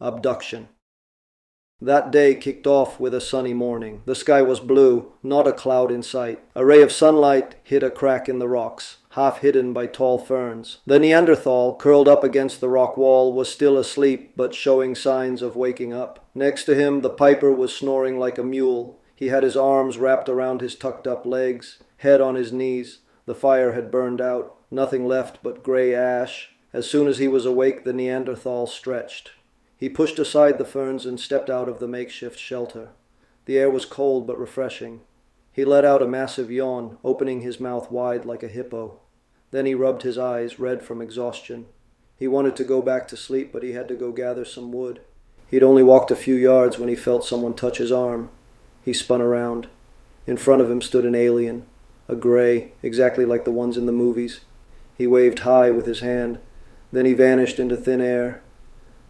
Abduction. That day kicked off with a sunny morning. The sky was blue, not a cloud in sight. A ray of sunlight hit a crack in the rocks, half hidden by tall ferns. The Neanderthal, curled up against the rock wall, was still asleep but showing signs of waking up. Next to him, the piper was snoring like a mule. He had his arms wrapped around his tucked-up legs, head on his knees. The fire had burned out, nothing left but gray ash. As soon as he was awake, the Neanderthal stretched. He pushed aside the ferns and stepped out of the makeshift shelter. The air was cold but refreshing. He let out a massive yawn, opening his mouth wide like a hippo. Then he rubbed his eyes, red from exhaustion. He wanted to go back to sleep, but he had to go gather some wood. He'd only walked a few yards when he felt someone touch his arm. He spun around. In front of him stood an alien, a gray, exactly like the ones in the movies. He waved high with his hand. Then he vanished into thin air.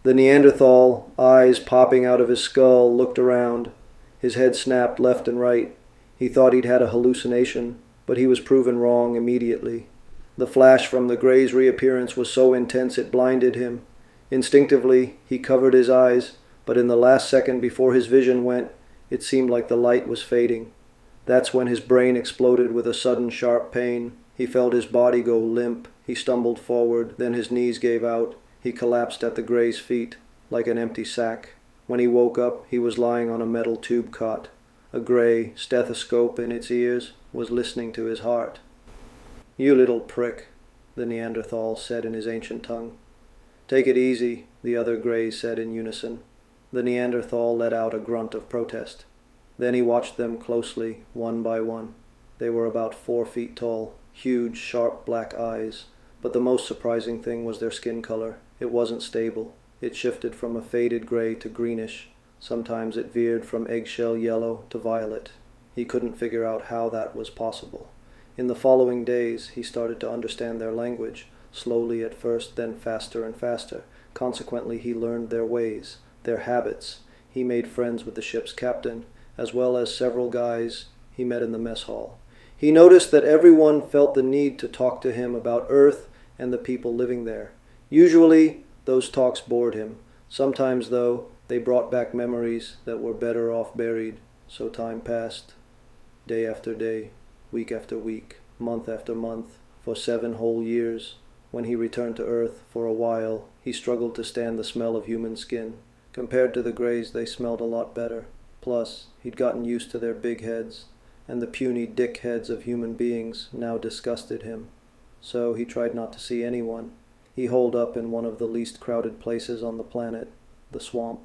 The Neanderthal, eyes popping out of his skull, looked around. His head snapped left and right. He thought he'd had a hallucination, but he was proven wrong immediately. The flash from the gray's reappearance was so intense it blinded him. Instinctively, he covered his eyes, but in the last second before his vision went, it seemed like the light was fading. That's when his brain exploded with a sudden sharp pain. He felt his body go limp. He stumbled forward, then his knees gave out. He collapsed at the gray's feet, like an empty sack. When he woke up, he was lying on a metal tube cot. A gray, stethoscope in its ears, was listening to his heart. "You little prick," the Neanderthal said in his ancient tongue. "Take it easy," the other grays said in unison. The Neanderthal let out a grunt of protest. Then he watched them closely, one by one. They were about 4 feet tall, huge, sharp black eyes. But the most surprising thing was their skin color. It wasn't stable. It shifted from a faded gray to greenish. Sometimes it veered from eggshell yellow to violet. He couldn't figure out how that was possible. In the following days, he started to understand their language, slowly at first, then faster and faster. Consequently, he learned their ways, their habits. He made friends with the ship's captain, as well as several guys he met in the mess hall. He noticed that everyone felt the need to talk to him about Earth and the people living there. Usually, those talks bored him. Sometimes, though, they brought back memories that were better off buried. So time passed, day after day, week after week, month after month, for 7 whole years. When he returned to Earth, for a while, he struggled to stand the smell of human skin. Compared to the grays, they smelled a lot better. Plus, he'd gotten used to their big heads, and the puny dick heads of human beings now disgusted him. So he tried not to see anyone. He holed up in one of the least crowded places on the planet, the swamp.